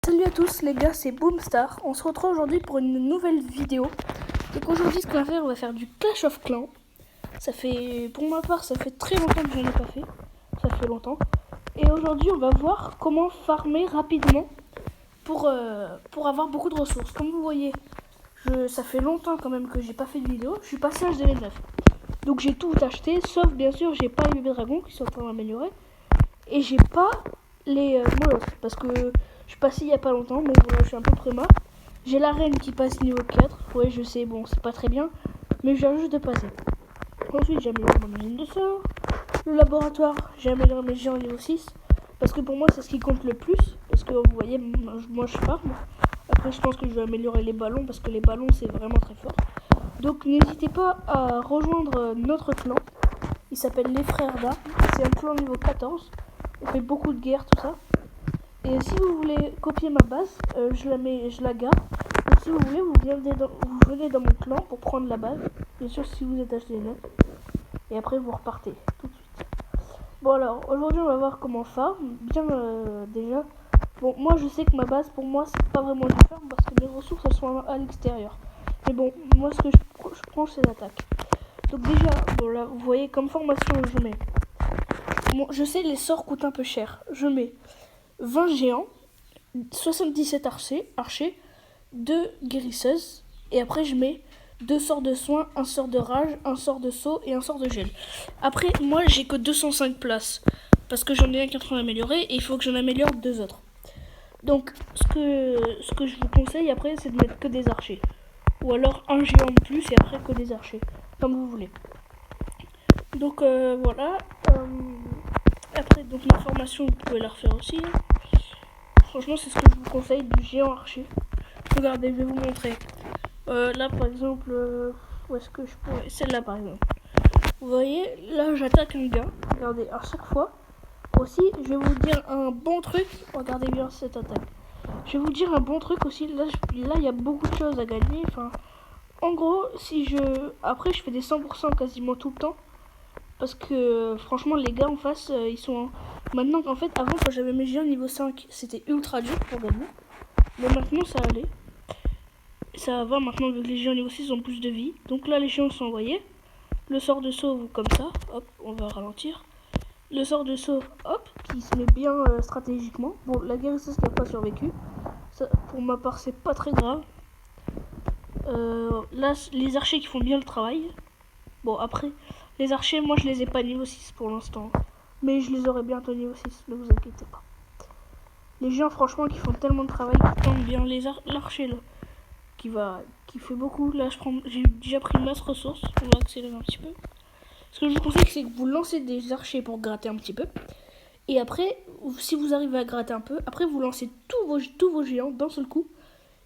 Salut à tous les gars, c'est Boomstar. On se retrouve aujourd'hui pour une nouvelle vidéo. Donc aujourd'hui ce qu'on va faire, on va faire du Clash of Clans. Ça fait, pour ma part, ça fait très longtemps que je n'en ai pas fait. Ça fait longtemps. Et aujourd'hui on va voir comment farmer rapidement pour avoir beaucoup de ressources. Comme vous voyez, ça fait longtemps quand même que j'ai pas fait de vidéo. Je suis passé à HD 9. Donc j'ai tout acheté, sauf bien sûr j'ai pas les bébés dragons qui sont en train d'améliorer. Et j'ai pas les molosses parce que je suis passé il y a pas longtemps, donc voilà, je suis un peu près mort. J'ai la reine qui passe niveau 4, ouais je sais, bon c'est pas très bien, mais je viens juste de passer. Ensuite j'améliore mon usine de sort, le laboratoire, j'améliore mes géants niveau 6, parce que pour moi c'est ce qui compte le plus, parce que vous voyez, moi je farm. Après je pense que je vais améliorer les ballons, parce que les ballons c'est vraiment très fort. Donc n'hésitez pas à rejoindre notre clan, il s'appelle les frères d'armes, c'est un clan niveau 14, on fait beaucoup de guerres, tout ça. Et si vous voulez copier ma base, je la garde. Donc si vous voulez, vous venez dans mon clan pour prendre la base. Bien sûr, si vous êtes acheté net. Et après, vous repartez tout de suite. Bon alors, aujourd'hui, on va voir comment farm. Bien déjà. Bon, moi, je sais que ma base, pour moi, c'est pas vraiment du farm parce que mes ressources, elles sont à l'extérieur. Mais bon, moi, ce que je prends, c'est l'attaque. Donc déjà, bon là, vous voyez, comme formation, je mets... Bon, je sais, les sorts coûtent un peu cher. Je mets 20 géants, 77 archers, 2 guérisseuses, et après je mets 2 sorts de soins, un sort de rage, un sort de saut et un sort de gel. Après, moi j'ai que 205 places, parce que j'en ai un qui est en train d'améliorer, et il faut que j'en améliore 2 autres. Donc, ce que je vous conseille après, c'est de mettre que des archers. Ou alors un géant de plus, et après que des archers, comme vous voulez. Donc voilà. Après, donc ma formation, vous pouvez la refaire aussi. Franchement, c'est ce que je vous conseille du géant archer. Regardez, je vais vous montrer. Là, par exemple, où est-ce que je pourrais... Celle-là, par exemple. Vous voyez, là, j'attaque un gars. Regardez, à chaque fois. Aussi, je vais vous dire un bon truc. Regardez bien cette attaque. Je vais vous dire un bon truc aussi. Là, il y a beaucoup de choses à gagner. Enfin, en gros, si je... Après, je fais des 100% quasiment tout le temps. Parce que, franchement, les gars en face, ils sont... Maintenant qu'en fait, avant, quand j'avais mes géants niveau 5, c'était ultra dur pour gagner. Mais maintenant, ça allait. Ça va maintenant, vu que les géants niveau 6 ont plus de vie. Donc là, les géants sont envoyés. Le sort de sauve, comme ça. Hop, on va ralentir. Le sort de sauve, hop, qui se met bien stratégiquement. Bon, la guérisseuse qui n'a pas survécu. Ça, pour ma part, c'est pas très grave. Là, les archers qui font bien le travail. Bon, après, les archers, moi, je les ai pas niveau 6 pour l'instant. Mais je les aurai bientôt niveau 6, ne vous inquiétez pas. Les géants, franchement, qui font tellement de travail, qui tentent bien l'archer, là. Qui fait beaucoup. Là, j'ai déjà pris masse ressources. On va accélérer un petit peu. Ce que je vous conseille, c'est que vous lancez des archers pour gratter un petit peu. Et après, si vous arrivez à gratter un peu, après, vous lancez tous vos géants d'un seul coup.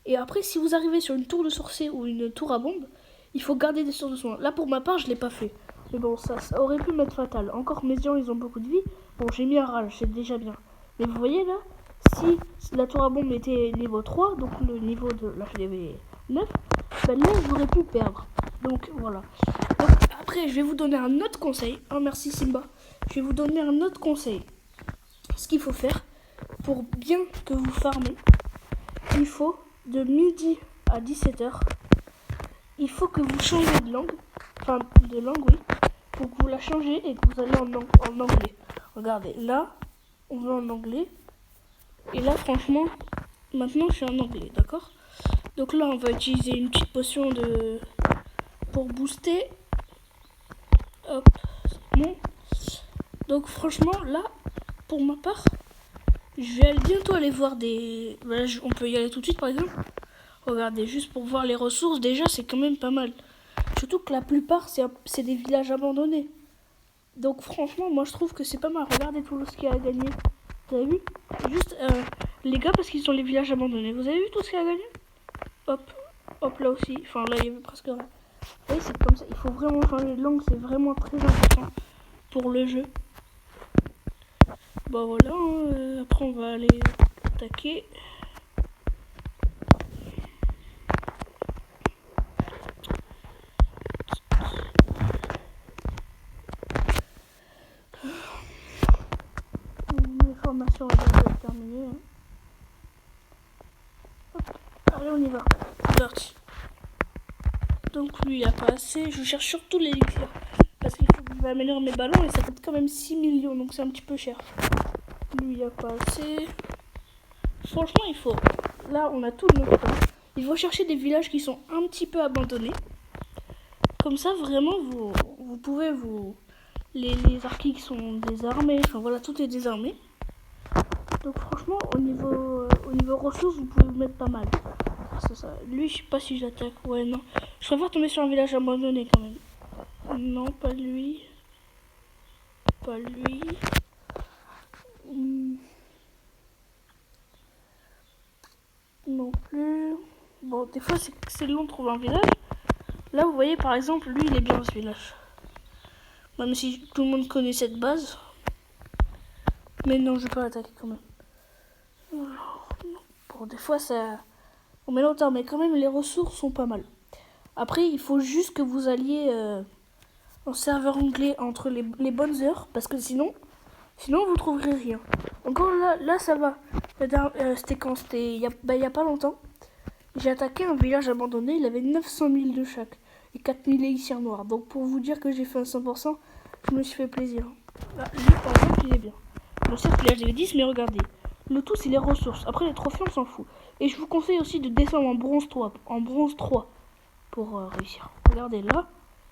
Et après, si vous arrivez sur une tour de sorcier ou une tour à bombe, il faut garder des sources de soins. Là, pour ma part, je l'ai pas fait. Mais bon, ça aurait pu m'être fatal. Encore, mes géants, ils ont beaucoup de vie. Bon, j'ai mis un rage, c'est déjà bien. Mais vous voyez, là, si la tour à bombe était niveau 3, donc le niveau de... Là, je l'avais 9, ben là, j'aurais pu perdre. Donc, voilà. Donc, après, je vais vous donner un autre conseil. Oh, merci, Simba. Je vais vous donner un autre conseil. Ce qu'il faut faire pour bien que vous farmez, il faut de midi à 17h, il faut que vous changez de langue. Enfin, de langue, oui. Faut que vous la changez et que vous allez en anglais. Regardez, là, on va en anglais. Et là, franchement, maintenant, je suis en anglais, d'accord? Donc là, on va utiliser une petite potion pour booster. Hop, c'est bon. Donc franchement, là, pour ma part, je vais bientôt aller voir des... Là, on peut y aller tout de suite, par exemple. Regardez, juste pour voir les ressources, déjà, c'est quand même pas mal. Surtout que la plupart, c'est des villages abandonnés. Donc franchement, moi, je trouve que c'est pas mal. Regardez tout ce qu'il y a à gagner. Vous avez vu? Juste, les gars, parce qu'ils sont les villages abandonnés. Vous avez vu tout ce qu'il y a à gagner? Hop, hop, là aussi. Enfin, là, il y avait presque rien. Vous voyez, c'est comme ça. Il faut vraiment changer de langue. C'est vraiment très important pour le jeu. Bah voilà, hein, après on va aller attaquer. Les formations vont bientôt être terminées. Hein. Allez, on y va. C'est parti. Donc lui il a pas assez. Je cherche surtout l'élixir. Parce qu'il faut que je vais améliorer mes ballons et ça coûte quand même 6 millions. Donc c'est un petit peu cher. Lui il a pas assez. Franchement il faut. Là on a tout le monde. Il faut chercher des villages qui sont un petit peu abandonnés. Comme ça vraiment vous pouvez vous. Les archers qui sont désarmés. Enfin voilà, tout est désarmé. Donc franchement au niveau ressources vous pouvez vous mettre pas mal. C'est ça. Lui, je sais pas si j'attaque. Ouais, non. Je préfère tomber sur un village abandonné quand même. Non, pas lui. Pas lui. Non plus. Bon, des fois, c'est long de trouver un village. Là, vous voyez, par exemple, lui, il est bien ce village. Même si tout le monde connaît cette base. Mais non, je vais pas l'attaquer quand même. Bon, des fois, ça... On met longtemps, mais quand même, les ressources sont pas mal. Après, il faut juste que vous alliez en serveur anglais entre les bonnes heures, parce que sinon vous trouverez rien. Encore là ça va. C'était quand? C'était il y a pas longtemps. J'ai attaqué un village abandonné, il avait 900 000 de chaque et 4000 élixirs noirs. Donc pour vous dire que j'ai fait un 100%, je me suis fait plaisir. Là, lui par exemple, il est bien. Bon, certes, il est 10, mais regardez. Le tout, c'est les ressources. Après, les trophées, on s'en fout. Et je vous conseille aussi de descendre en bronze 3. Pour réussir. Regardez là,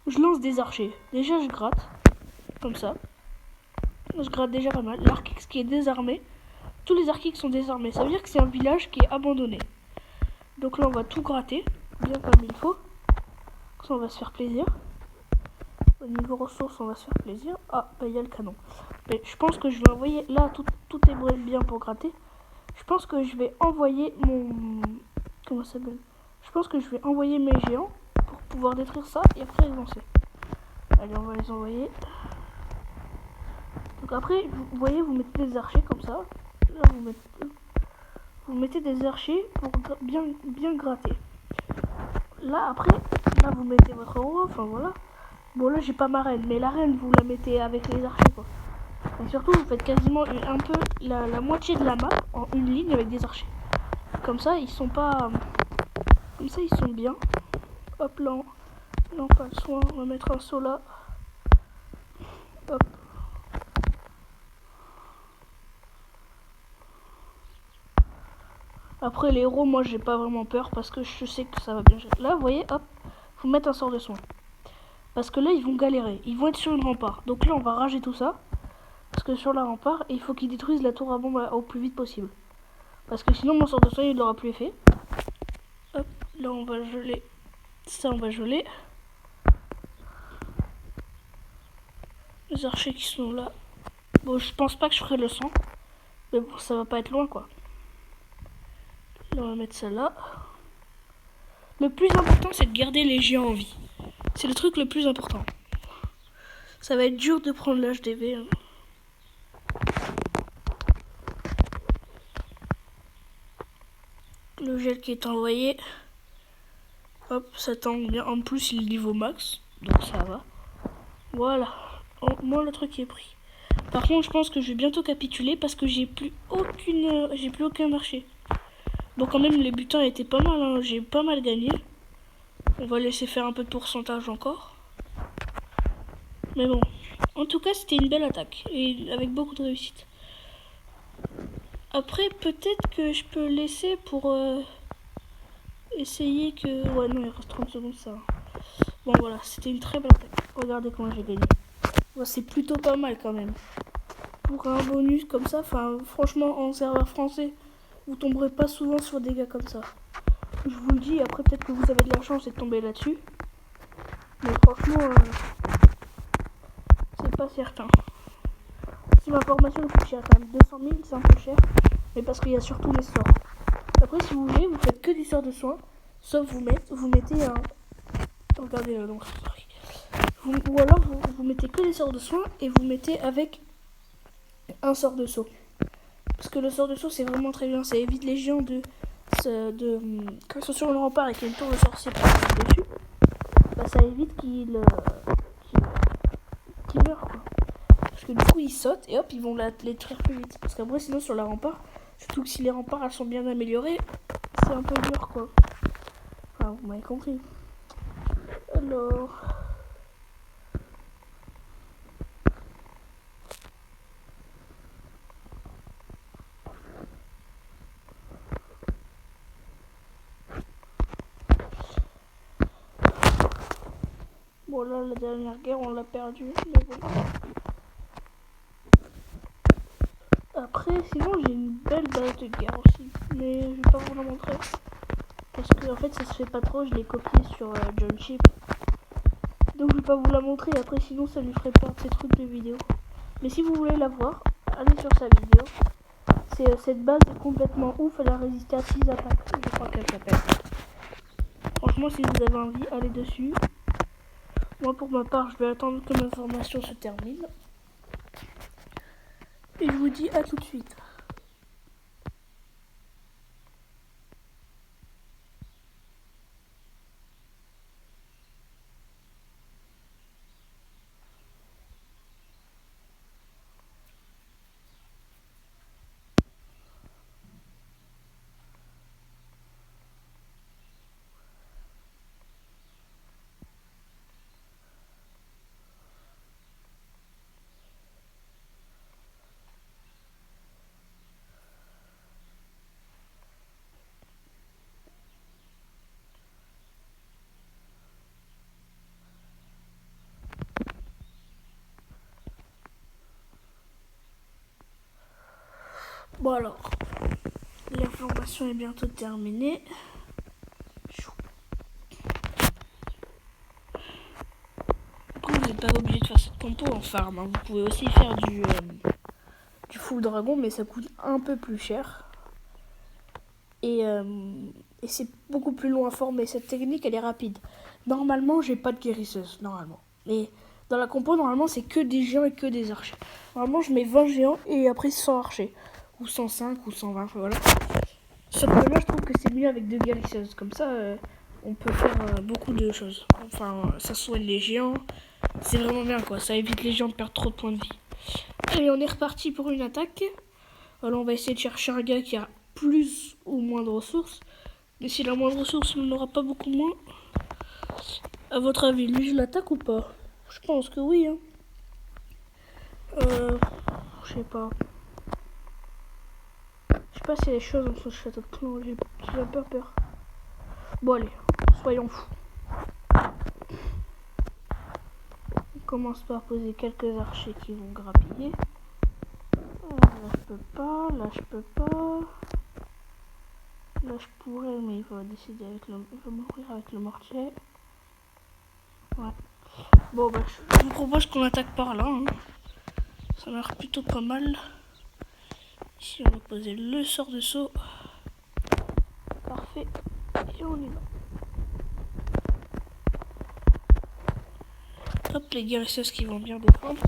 je lance des archers. Déjà je gratte, comme ça. Je gratte déjà pas mal. L'archix qui est désarmé. Tous les archix sont désarmés. Ça veut dire que c'est un village qui est abandonné. Donc là on va tout gratter, bien comme il faut. Comme ça on va se faire plaisir. Au niveau ressources on va se faire plaisir. Ah bah il y a le canon. Mais je pense que je vais envoyer, là tout est bien pour gratter. Je pense que je vais envoyer mon... Comment ça s'appelle? Je pense que je vais envoyer mes géants pour pouvoir détruire ça et après les lancer. Allez, on va les envoyer. Donc après, vous voyez, vous mettez des archers comme ça. Là, vous mettez des archers pour bien gratter. Là, après, là, vous mettez votre roi. Enfin, voilà. Bon, là, j'ai pas ma reine. Mais la reine, vous la mettez avec les archers, quoi. Et surtout, vous faites quasiment un peu la moitié de la map en une ligne avec des archers. Comme ça, ils sont pas... Comme ça, ils sont bien. Hop là, non pas le soin, on va mettre un saut là. Hop. Après les héros, moi j'ai pas vraiment peur parce que je sais que ça va bien gérer. Là, vous voyez, hop, faut mettre un sort de soin. Parce que là, ils vont galérer. Ils vont être sur une rempart. Donc là, on va rager tout ça. Parce que sur la rempart, il faut qu'ils détruisent la tour à bombe au plus vite possible. Parce que sinon, mon sort de soin, il l'aura plus effet. Hop, là, on va geler. Ça, on va geler. Les archers qui sont là. Bon, je pense pas que je ferai le 100. Mais bon, ça va pas être loin, quoi. Là, on va mettre ça là. Le plus important, c'est de garder les géants en vie. C'est le truc le plus important. Ça va être dur de prendre l'HDV. Hein. Le gel qui est envoyé. Hop, ça tombe bien. En plus, il est niveau max. Donc ça va. Voilà. Moi, le truc est pris. Par contre, je pense que je vais bientôt capituler parce que j'ai plus aucun marché. Bon, quand même, les butins étaient pas mal. Hein. J'ai pas mal gagné. On va laisser faire un peu de pourcentage encore. Mais bon. En tout cas, c'était une belle attaque. Et avec beaucoup de réussite. Après, peut-être que je peux laisser pour essayer que... Ouais, non, il reste 30 secondes, ça. Bon, voilà. C'était une très belle attaque. Regardez comment j'ai gagné. Bon, c'est plutôt pas mal quand même. Pour un bonus comme ça, enfin, franchement, en serveur français, vous tomberez pas souvent sur des gars comme ça. Je vous le dis, après peut-être que vous avez de la chance et de tomber là-dessus. Mais franchement, c'est pas certain. Si ma formation coûte cher quand même, 200 000 c'est un peu cher. Mais parce qu'il y a surtout les sorts. Après si vous voulez, vous faites que des sorts de soins. Sauf vous mettez un... Regardez là, donc. Ou alors vous mettez que des sorts de soins et vous mettez avec un sort de saut. Parce que le sort de saut c'est vraiment très bien. Ça évite les géants quand ils sont sur le rempart et qu'il y a une tour de sorcier dessus, bah ça évite qu'ils meurent quoi. Parce que du coup ils sautent et hop ils vont les détruire plus vite. Parce qu'après sinon sur la rempart, surtout que si les remparts elles sont bien améliorées, c'est un peu dur quoi. Enfin, vous m'avez compris. Alors... Bon là, la dernière guerre, on l'a perdue, mais bon. Après, sinon, j'ai une belle base de guerre aussi, mais je vais pas vous la montrer. Parce que en fait, ça se fait pas trop, je l'ai copié sur John Chip. Donc je vais pas vous la montrer, après sinon ça lui ferait perdre ses trucs de vidéo. Mais si vous voulez la voir, allez sur sa vidéo. Cette base est complètement ouf, elle a résisté à 6 attaques, je crois qu'elle s'appelle. Franchement, si vous avez envie, allez dessus. Moi pour ma part, je vais attendre que ma formation se termine. Et je vous dis à tout de suite. Bon alors, la formation est bientôt terminée. Après, vous n'êtes pas obligé de faire cette compo en farm, hein. Vous pouvez aussi faire du full dragon, mais ça coûte un peu plus cher. Et c'est beaucoup plus long à former. Cette technique, elle est rapide. Normalement, j'ai pas de guérisseuse, normalement. Mais dans la compo, normalement, c'est que des géants et que des archers. Normalement, je mets 20 géants et après 100 archers. Ou 105 ou 120, voilà. Sauf que là, je trouve que c'est mieux avec 2 guérisseuses. Comme ça, on peut faire beaucoup de choses. Enfin, ça soigne les géants. C'est vraiment bien, quoi. Ça évite les géants de perdre trop de points de vie. Allez, on est reparti pour une attaque. Alors, on va essayer de chercher un gars qui a plus ou moins de ressources. Mais s'il a moins de ressources, il n'en aura pas beaucoup moins. À votre avis, lui, je l'attaque ou pas? Je pense que oui, hein. Je sais pas. Je sais pas s'il y a des choses dans ce château de clan. J'ai un peu peur. Bon, allez, soyons fous. On commence par poser quelques archers qui vont grappiller. Là, je peux pas. Là, je peux pas. Là, je pourrais, mais il va décider avec le... Il va mourir avec le mortier. Ouais. Bon, bah, je vous propose qu'on attaque par là, hein. Ça a l'air plutôt pas mal. Ici, on va poser le sort de saut. Parfait. Et on y va. Hop, les guérisseuses qui vont bien défendre.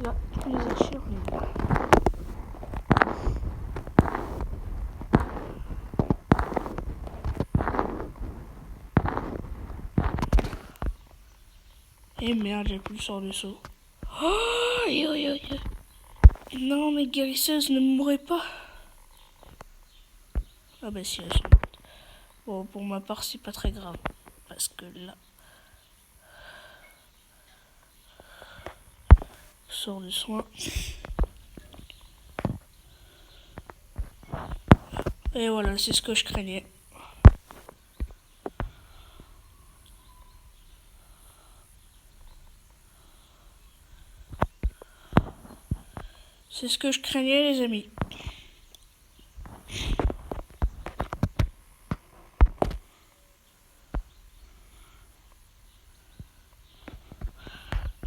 Là, les archers, on y va. Et merde, j'ai plus le sort de saut. Oh, yo, yo, yo. Non, mes guérisseuses ne mourraient pas. Ah bah si, elles sont mortes. Bon, pour ma part, c'est pas très grave. Parce que là... Sort de soin. Et voilà, c'est ce que je craignais. C'est ce que je craignais, les amis.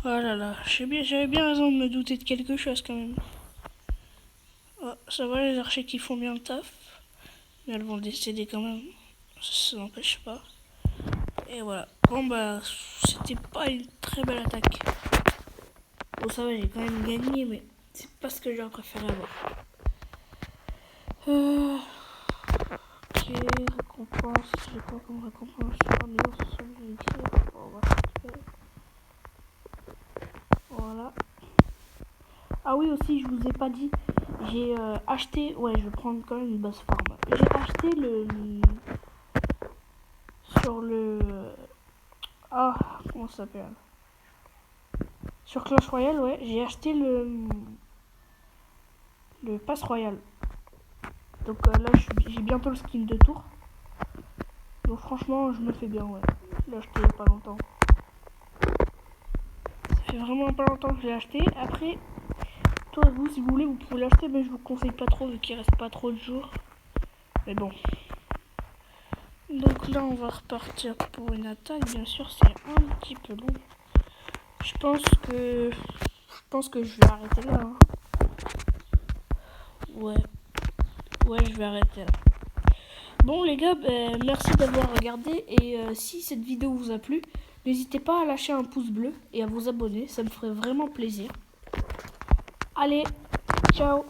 Oh là là, j'avais bien raison de me douter de quelque chose quand même. Oh, ça va, les archers qui font bien le taf. Mais elles vont décéder quand même. Ça n'empêche pas. Et voilà. Bon bah, c'était pas une très belle attaque. Bon ça va, j'ai quand même gagné, mais c'est pas ce que j'aurais préféré avoir. Ok, récompense. J'ai quoi comme récompense? Voilà. Ah oui aussi, je vous ai pas dit. J'ai acheté... Ouais, je vais prendre quand même une base farm. j'ai acheté sur le... Ah, comment ça s'appelle? Sur Clash Royale, ouais, j'ai acheté le Pass Royal. Donc là, j'ai bientôt le skin de tour. Donc franchement, je me fais bien, ouais. Je l'ai acheté il n'y a pas longtemps. Ça fait vraiment pas longtemps que je l'ai acheté. Après, toi, vous, si vous voulez, vous pouvez l'acheter, mais je vous conseille pas trop vu qu'il reste pas trop de jours. Mais bon. Donc là, on va repartir pour une attaque. Bien sûr, c'est un petit peu long. Je pense que je vais arrêter là. Hein. Ouais, je vais arrêter là. Bon les gars, merci d'avoir regardé et si cette vidéo vous a plu, n'hésitez pas à lâcher un pouce bleu et à vous abonner, ça me ferait vraiment plaisir. Allez, ciao.